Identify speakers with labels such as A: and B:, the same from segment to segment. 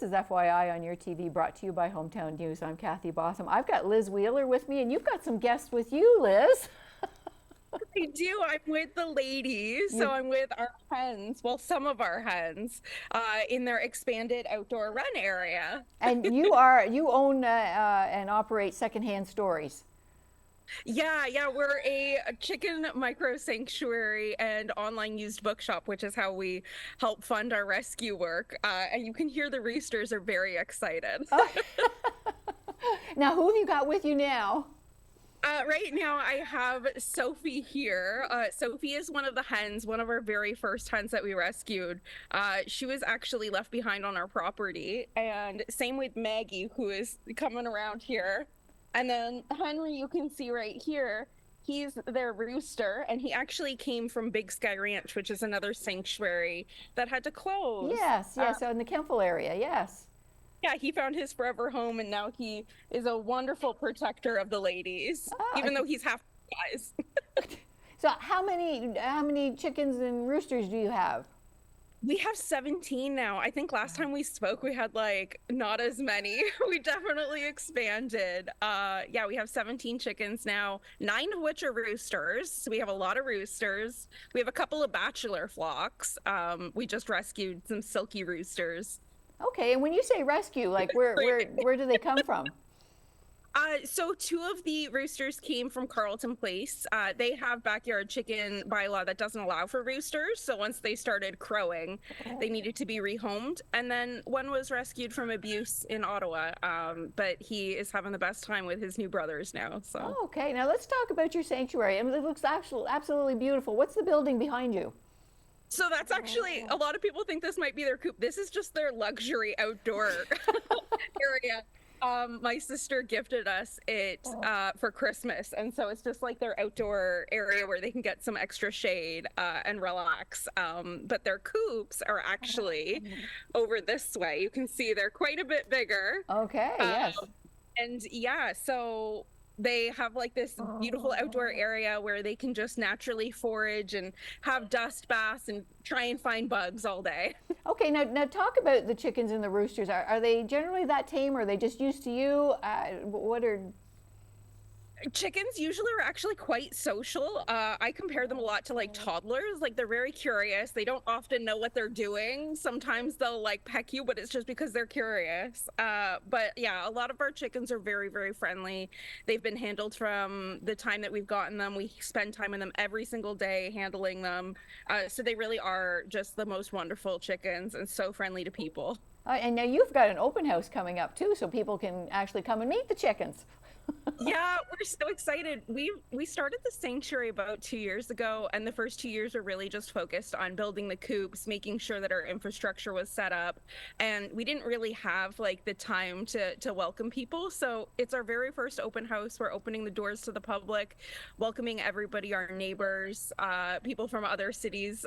A: This is FYI on your TV, brought to you by Hometown News. I'm Kathy Botham. I've got Liz Wheeler with me, and you've got some guests with you, Liz.
B: I do. I'm with the ladies. So
A: You,
B: I'm with our hens, well, some of our hens, in their expanded outdoor run area.
A: and you own and operate Secondhand Stories.
B: Yeah, we're a chicken micro sanctuary and online used bookshop, which is how we help fund our rescue work. And you can hear the roosters are very excited.
A: Oh. Now, who have you got with you now?
B: Right now, I have Sophie here. Sophie is one of the hens, one of our very first hens that we rescued. She was actually left behind on our property. And same with Maggie, who is coming around here. And then Henry, you can see right here, he's their rooster. And he actually came from Big Sky Ranch, which is another sanctuary that had to close.
A: Yes, in the Kempville area, yes.
B: Yeah, he found his forever home, and now he is a wonderful protector of the ladies,
A: Oh,
B: even though he's half guys.
A: so how many chickens and roosters do you have?
B: We have 17 now. I think last time we spoke, we had like not as many. We definitely expanded. Yeah, we have 17 chickens now, 9 of which are roosters. So we have a lot of roosters. We have a couple of bachelor flocks. We just rescued some silky roosters.
A: Okay, and when you say rescue, like where do they come from?
B: So 2 of the roosters came from Carlton Place. They have backyard chicken bylaw that doesn't allow for roosters. So once they started crowing, they needed to be rehomed. And then one was rescued from abuse in Ottawa. But he is having the best time with his new brothers now. So.
A: Oh, okay, now let's talk about your sanctuary. I mean, it looks absolutely beautiful. What's the building behind you?
B: So that's actually, a lot of people think this might be their coop. This is just their luxury outdoor area. My sister gifted us it for Christmas, and so it's just like their outdoor area where they can get some extra shade and relax. But their coops are actually over this way. You can see they're quite a bit bigger.
A: Okay, yes.
B: And yeah, so they have like this beautiful outdoor area where they can just naturally forage and have dust baths and try and find bugs all day.
A: Okay, now talk about the chickens and the roosters. Are they generally that tame, or are they just used to you? What are
B: Chickens usually are actually quite social. I compare them a lot to like toddlers. Like they're very curious. They don't often know what they're doing. Sometimes they'll like peck you, but it's just because they're curious. But yeah, a lot of our chickens are very, very friendly. They've been handled from the time that we've gotten them. We spend time in them every single day handling them. So they really are just the most wonderful chickens and so friendly to people.
A: and now you've got an open house coming up too, so people can actually come and meet the chickens.
B: Yeah, we're so excited. We started the sanctuary about 2 years ago, and the first 2 years were really just focused on building the coops, making sure that our infrastructure was set up, and we didn't really have like the time to welcome people. So it's our very first open house. We're opening the doors to the public, welcoming everybody, our neighbors, people from other cities.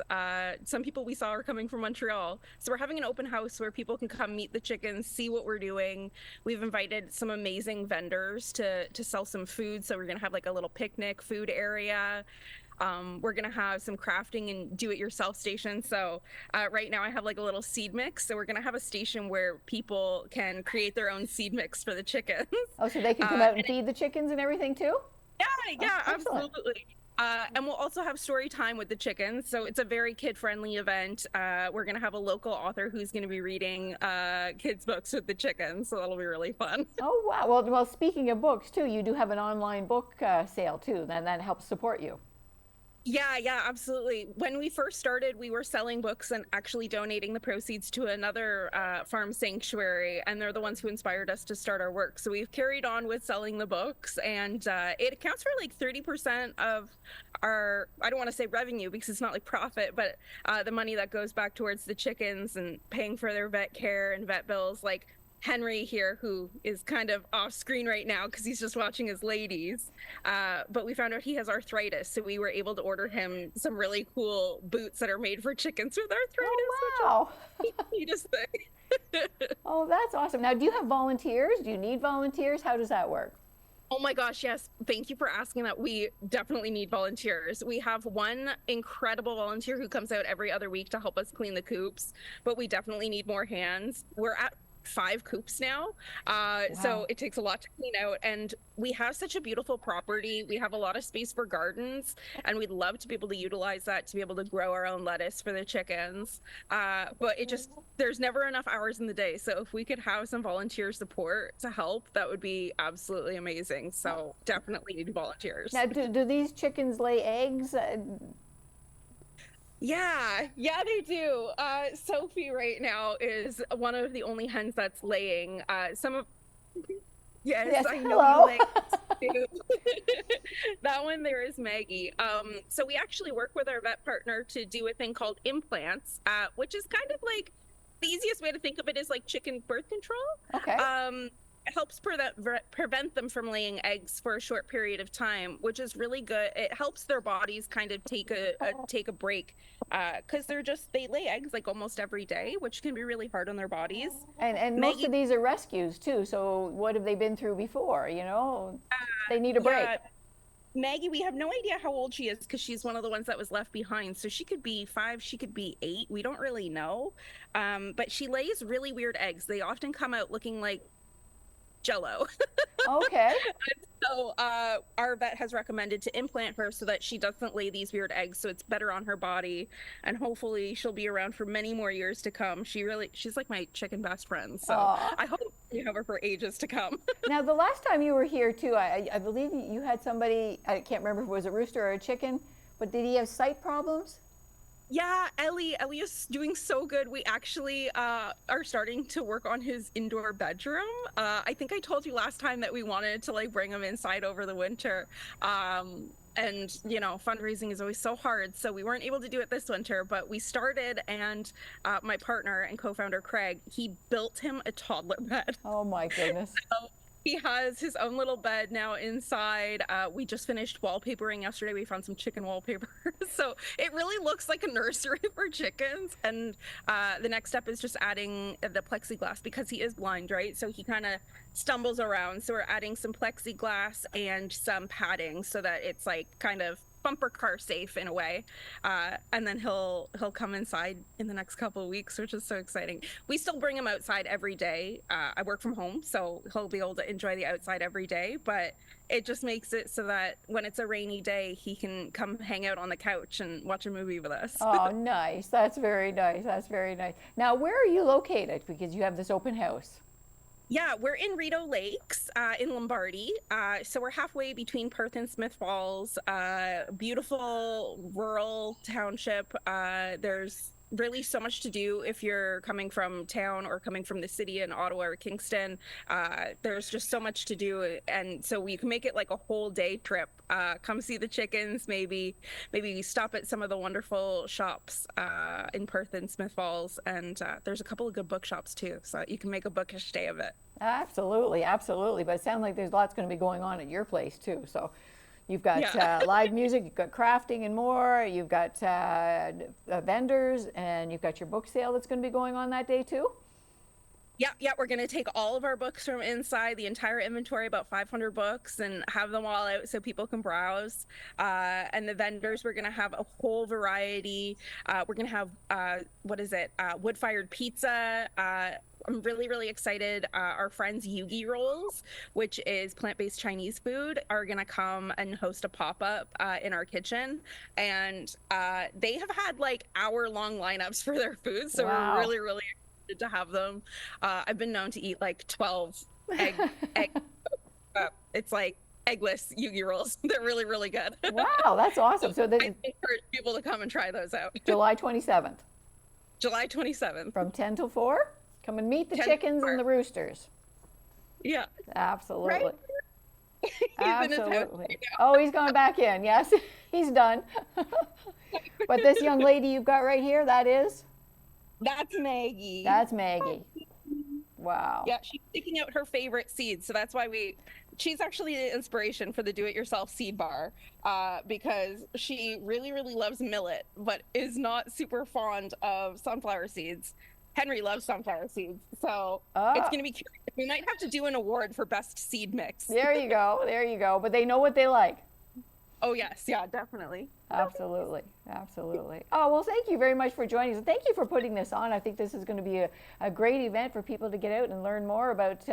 B: Some people we saw are coming from Montreal. So we're having an open house where people can come meet the chickens, see what we're doing. We've invited some amazing vendors to sell some food. So we're going to have like a little picnic food area. We're going to have some crafting and do-it-yourself stations. So right now I have like a little seed mix. So we're going to have a station where people can create their own seed mix for the chickens.
A: Oh, so they can come out and feed the chickens and everything too?
B: Yeah,
A: Excellent.
B: absolutely. And we'll also have story time with the chickens. So it's a very kid-friendly event. We're going to have a local author who's going to be reading kids' books with the chickens. So that'll be really fun.
A: Oh, wow. Well, speaking of books too, you do have an online book sale too, and that helps support you.
B: Yeah, absolutely. When we first started, we were selling books and actually donating the proceeds to another farm sanctuary, and they're the ones who inspired us to start our work. So we've carried on with selling the books, and it accounts for like 30% of our, I don't want to say revenue because it's not like profit, but the money that goes back towards the chickens and paying for their vet care and vet bills. Like Henry here, who is kind of off screen right now because he's just watching his ladies. But we found out he has arthritis, so we were able to order him some really cool boots that are made for chickens with arthritis.
A: Oh, wow.
B: Which is the neatest thing.
A: Oh, that's awesome. Now, do you have volunteers? Do you need volunteers? How does that work?
B: Oh my gosh, yes. Thank you for asking that. We definitely need volunteers. We have one incredible volunteer who comes out every other week to help us clean the coops, but we definitely need more hands. We're at 5 coops now. So
A: Wow.
B: it takes a lot to clean out. And we have such a beautiful property. We have a lot of space for gardens, and we'd love to be able to utilize that to be able to grow our own lettuce for the chickens. But there's never enough hours in the day. So if we could have some volunteer support to help, that would be absolutely amazing. So definitely need volunteers.
A: Now, do these chickens lay eggs?
B: Yeah, they do. Sophie right now is one of the only hens that's laying. Some of Yes,
A: Yes,
B: I know you
A: hello.
B: like too. That one there is Maggie. So we actually work with our vet partner to do a thing called implants, which is kind of like the easiest way to think of it is like chicken birth control.
A: Okay.
B: It helps prevent them from laying eggs for a short period of time, which is really good. It helps their bodies kind of take a break, because they lay eggs like almost every day, which can be really hard on their bodies.
A: And most of
B: Maggie,
A: these are rescues too. So what have they been through before? They need a break.
B: yeah, Maggie, we have no idea how old she is because she's one of the ones that was left behind. So she could be 5, she could be 8. We don't really know. But she lays really weird eggs. They often come out looking like Jello.
A: Okay.
B: So our vet has recommended to implant her so that she doesn't lay these weird eggs, so it's better on her body, and hopefully she'll be around for many more years to come. She's like my chicken best friend, so
A: Aw.
B: I hope we have her for ages to come.
A: Now, the last time you were here too, I believe you had somebody, I can't remember if it was a rooster or a chicken, but did he have sight problems?
B: Yeah, Ellie is doing so good. We actually are starting to work on his indoor bedroom. I think I told you last time that we wanted to like bring him inside over the winter. And fundraising is always so hard, so we weren't able to do it this winter, but we started, and my partner and co-founder Craig, he built him a toddler bed.
A: Oh my goodness.
B: So he has his own little bed now inside. We just finished wallpapering yesterday. We found some chicken wallpaper. So it really looks like a nursery for chickens. And the next step is just adding the plexiglass because he is blind, right? So he kind of stumbles around. So we're adding some plexiglass and some padding so that it's like kind of bumper car safe in a way, and then he'll come inside in the next couple of weeks, which is so exciting. We still bring him outside every day. I work from home, so he'll be able to enjoy the outside every day, but it just makes it so that when it's a rainy day he can come hang out on the couch and watch a movie with us.
A: Oh, nice. That's very nice. That's very nice. Now, where are you located? Because you have this open house.
B: Yeah, we're in Rideau Lakes, in Lombardy. So we're halfway between Perth and Smith Falls. Beautiful rural township. There's really so much to do if you're coming from town or coming from the city in Ottawa or Kingston. There's just so much to do, and so you can make it like a whole day trip. Come see the chickens, maybe stop at some of the wonderful shops in Perth and Smith Falls, and there's a couple of good bookshops too, so you can make a bookish day of it.
A: Absolutely, absolutely. But it sounds like there's lots going to be going on at your place too. So you've got
B: Yeah.
A: live music, you've got crafting and more, you've got vendors, and you've got your book sale that's going to be going on that day too.
B: Yeah, we're going to take all of our books from inside, the entire inventory, about 500 books, and have them all out so people can browse. And the vendors, we're going to have a whole variety. We're going to have, wood-fired pizza. I'm really, really excited. Our friends Yugi Rolls, which is plant-based Chinese food, are going to come and host a pop-up in our kitchen. And they have had like hour-long lineups for their food. So we're
A: Wow.
B: really, really to have them. I've been known to eat like 12 egg it's like eggless Yugi rolls. They're really, really good.
A: Wow, that's awesome. So
B: I encourage people to come and try those out.
A: July 27th
B: July 27th.
A: from 10 till 4. Come and meet the
B: 10
A: chickens
B: to
A: and
B: 4.
A: the roosters.
B: Yeah.
A: Absolutely.
B: Right? He's in his house
A: Absolutely.
B: right
A: Oh, he's gone back in. Yes, he's done. But this young lady you've got right here, that is?
B: now. That's Maggie.
A: That's Maggie. Wow.
B: Yeah, she's picking out her favorite seeds. So that's why she's actually the inspiration for the do-it-yourself seed bar, because she really, really loves millet, but is not super fond of sunflower seeds. Henry loves sunflower seeds, so it's going to be curious. We might have to do an award for best seed mix.
A: There you go. There you go. But they know what they like.
B: Oh yes, yeah, definitely.
A: Absolutely, absolutely. Oh, well, thank you very much for joining us. Thank you for putting this on. I think this is going to be a great event for people to get out and learn more about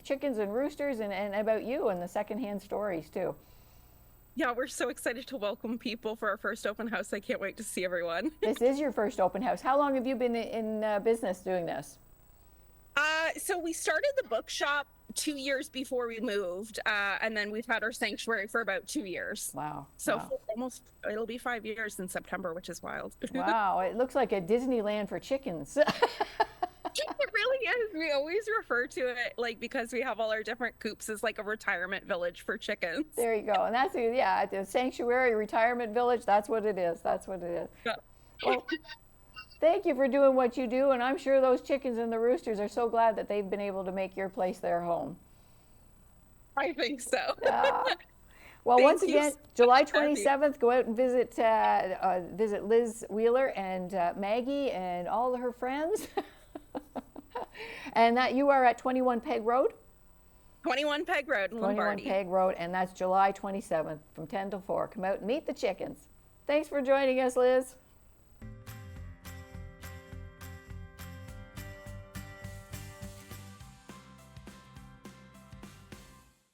A: chickens and roosters and about you and the secondhand stories too.
B: Yeah, we're so excited to welcome people for our first open house. I can't wait to see everyone.
A: This is your first open house. How long have you been in business doing this?
B: So we started the bookshop 2 years before we moved, and then we've had our sanctuary for about 2 years.
A: Wow.
B: So
A: Wow.
B: almost, it'll be 5 years in September, which is wild.
A: Wow. It looks like a Disneyland for chickens.
B: It really is. We always refer to it like because we have all our different coops as like a retirement village for chickens.
A: There you go. And that's, yeah, the sanctuary retirement village. That's what it is. That's what it is.
B: Yeah.
A: Well, thank you for doing what you do. And I'm sure those chickens and the roosters are so glad that they've been able to make your place their home.
B: I think so.
A: Well, once
B: Thank you
A: again,
B: so
A: July
B: much, Abby.
A: 27th, go out and visit Liz Wheeler and Maggie and all of her friends. And that you are at 21 Peg Road?
B: 21 Peg Road in
A: 21
B: Lombardy.
A: Peg Road, and that's July 27th from 10 to 4. Come out and meet the chickens. Thanks for joining us, Liz.